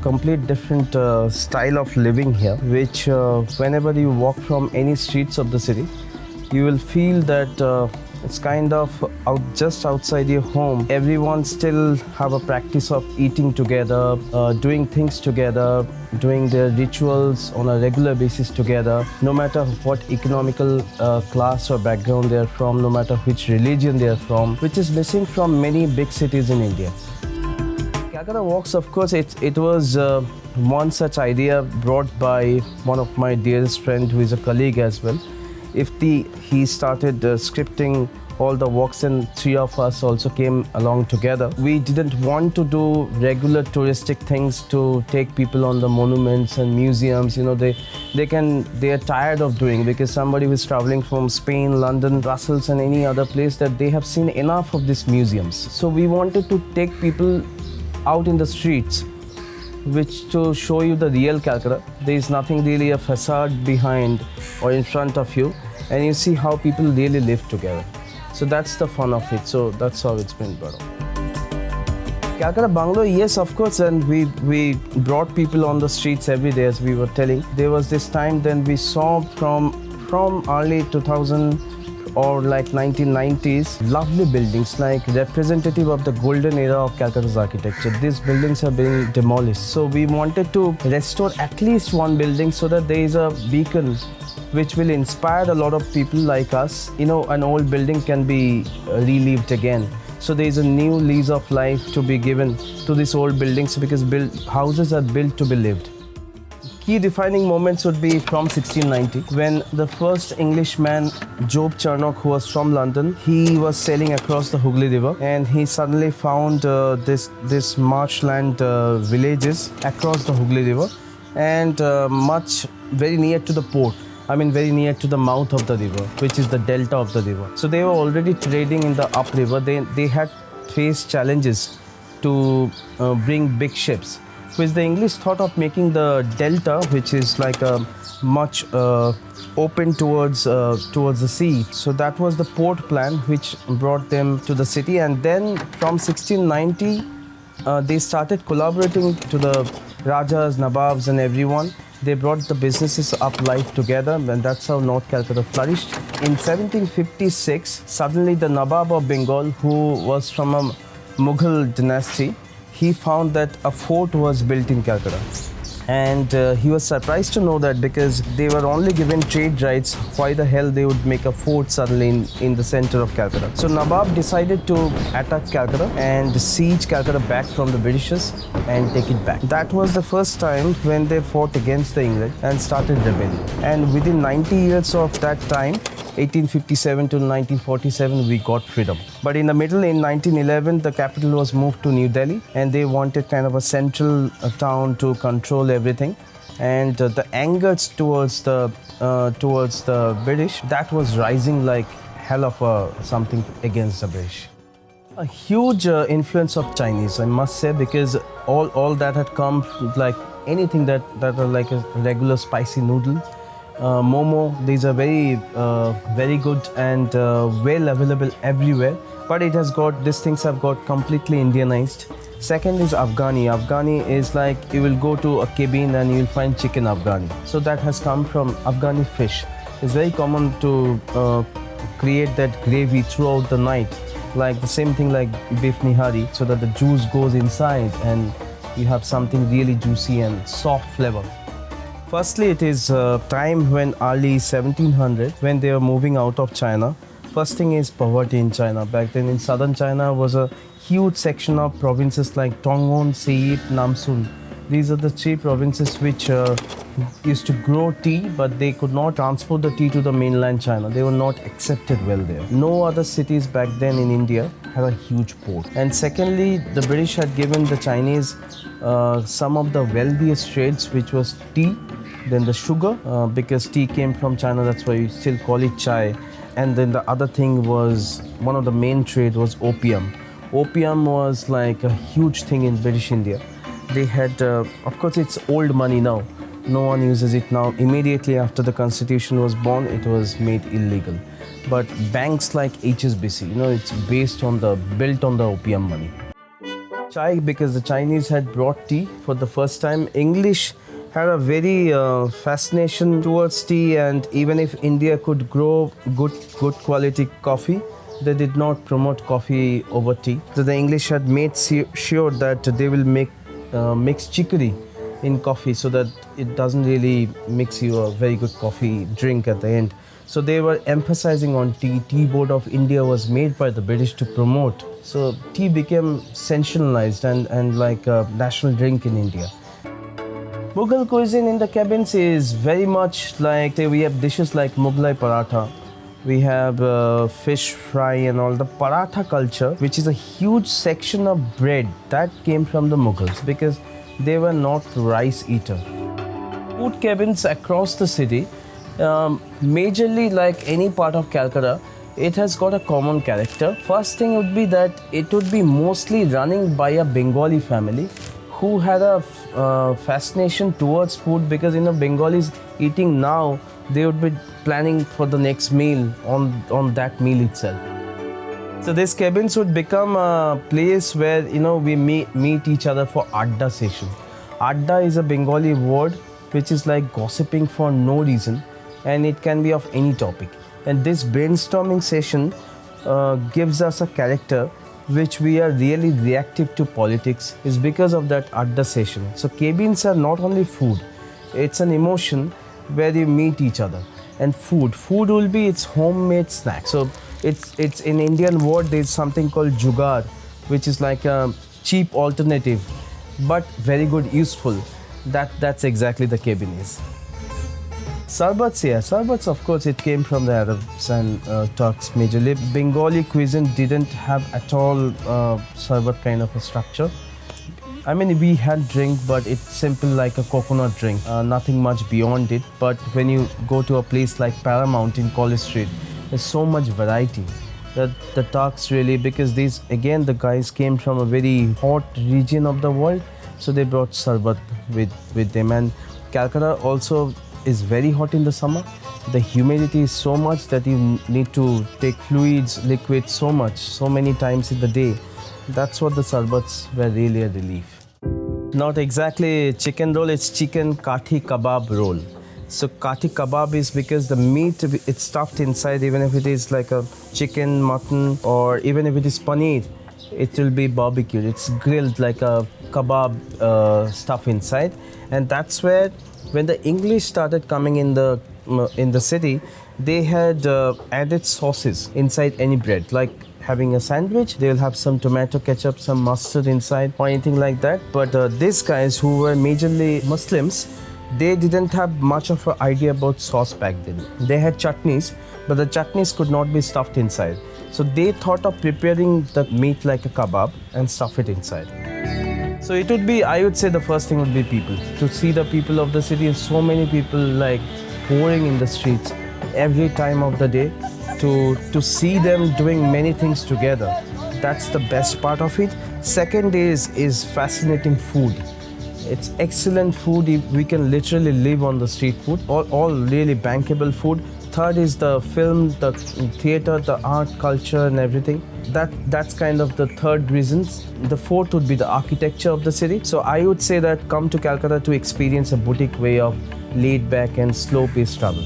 complete different style of living here, which whenever you walk from any streets of the city, you will feel that it's kind of just outside your home. Everyone still have a practice of eating together, doing things together, doing their rituals on a regular basis together, no matter what economical class or background they are from, no matter which religion they are from, which is missing from many big cities in India. Calcutta Walks, of course, it was one such idea brought by one of my dearest friend who is a colleague as well. He started scripting all the walks and three of us also came along together. We didn't want to do regular touristic things to take people on the monuments and museums. You know, they are tired of doing, because somebody who is traveling from Spain, London, Brussels and any other place, that they have seen enough of these museums. So we wanted to take people out in the streets, which to show you the real Calcutta. There is nothing really a facade behind or in front of you, and you see how people really live together. So that's the fun of it. So that's how it's been brought up. Calcutta Bungalow, yes, of course, and we brought people on the streets every day, as we were telling. There was this time then we saw from early 2000 or like 1990s, lovely buildings like representative of the golden era of Calcutta's architecture. These buildings are being demolished. So we wanted to restore at least one building so that there is a beacon which will inspire a lot of people like us. You know, an old building can be relived again. So there is a new lease of life to be given to these old buildings, because houses are built to be lived. Key defining moments would be from 1690, when the first Englishman, Job Charnock, who was from London, he was sailing across the Hooghly River, and he suddenly found this marshland villages across the Hooghly River, and very near to the port. I mean, very near to the mouth of the river, which is the delta of the river. So they were already trading in the upriver. They had faced challenges to bring big ships, which the English thought of making the delta, which is like a much open towards the sea. So that was the port plan which brought them to the city. And then from 1690, they started collaborating to the Rajas, Nawabs and everyone. They brought the businesses up life together, and that's how North Calcutta flourished. In 1756, suddenly the Nawab of Bengal, who was from a Mughal dynasty, he found that a fort was built in Calcutta. And he was surprised to know that, because they were only given trade rights, why the hell they would make a fort suddenly in the center of Calcutta. So Nawab decided to attack Calcutta and siege Calcutta back from the Britishers and take it back. That was the first time when they fought against the English and started rebelling. And within 90 years of that time, 1857 to 1947, we got freedom. But in the middle, in 1911, the capital was moved to New Delhi, and they wanted kind of a central town to control everything. And the anger towards the British, that was rising like hell of something against the British. A huge influence of Chinese, I must say, because all that had come, like anything that are like a regular spicy noodle. Momo, these are very good and well available everywhere, but these things have got completely Indianized. Second is Afghani. Afghani is like, you will go to a cabin and you will find chicken Afghani. So that has come from Afghani fish. It's very common to create that gravy throughout the night, like the same thing like beef nihari, so that the juice goes inside and you have something really juicy and soft flavor. Firstly, it is time when early 1700, when they were moving out of China. First thing is poverty in China. Back then in southern China was a huge section of provinces like Tongwon, Seit, Namsun. These are the three provinces which used to grow tea, but they could not transport the tea to the mainland China. They were not accepted well there. No other cities back then in India had a huge port. And secondly, the British had given the Chinese some of the wealthiest trades, which was tea, then the sugar, because tea came from China, that's why you still call it chai. And then the other thing was, one of the main trade was opium. Opium was like a huge thing in British India. They had, of course it's old money now. No one uses it now. Immediately after the constitution was born, it was made illegal. But banks like HSBC, it's built on the opium money. Chai, because the Chinese had brought tea for the first time. English had a very fascination towards tea, and even if India could grow good quality coffee, they did not promote coffee over tea. So the English had made sure that they will mix chicory in coffee so that it doesn't really mix you a very good coffee drink at the end. So they were emphasizing on tea. Tea Board of India was made by the British to promote. So tea became sensationalized and like a national drink in India. Mughal cuisine in the cabins is very much like, say, we have dishes like Mughlai paratha. We have fish fry and all. The paratha culture, which is a huge section of bread, that came from the Mughals because they were not rice eater. Food cabins across the city, majorly like any part of Calcutta, it has got a common character. First thing would be that it would be mostly running by a Bengali family who had a fascination towards food, because Bengalis eating now, they would be planning for the next meal on that meal itself. So these cabins would become a place where we meet each other for adda session. Adda is a Bengali word which is like gossiping for no reason, and it can be of any topic. And this brainstorming session gives us a character which we are really reactive to politics, is because of that adda session. So cabins are not only food, it's an emotion where you meet each other. And food will be its homemade snack. So it's in Indian word, there's something called jugaad, which is like a cheap alternative but very good, useful. That's exactly the cabin is. Sarbats, yeah. Sarbats, of course, it came from the Arabs and Turks majorly. Bengali cuisine didn't have at all sarbat kind of a structure. I mean, we had drink, but it's simple like a coconut drink. Nothing much beyond it. But when you go to a place like Paramount in College Street, there's so much variety that the Turks really, because the guys came from a very hot region of the world, so they brought sarbat with them. And Calcutta also is very hot in the summer. The humidity is so much that you need to take fluids, liquids so many times in the day. That's what the sarbats were really a relief. Not exactly chicken roll, it's chicken kathi kebab roll. So kathi kebab is because the meat, it's stuffed inside, even if it is like a chicken, mutton, or even if it is paneer, it will be barbecued. It's grilled like a kebab stuff inside. And that's where, when the English started coming in the city, they had added sauces inside any bread. Like having a sandwich, they'll have some tomato ketchup, some mustard inside, or anything like that. But these guys who were majorly Muslims, they didn't have much of an idea about sauce back then. They had chutneys, but the chutneys could not be stuffed inside. So they thought of preparing the meat like a kebab and stuff it inside. So it would be, I would say the first thing would be people. To see the people of the city, so many people like pouring in the streets every time of the day, to see them doing many things together. That's the best part of it. Second is fascinating food. It's excellent food. We can literally live on the street food, all really bankable food. Third is the film, the theater, the art, culture and everything. That's kind of the third reasons. The fourth would be the architecture of the city. So I would say that come to Calcutta to experience a boutique way of laid back and slow paced travel.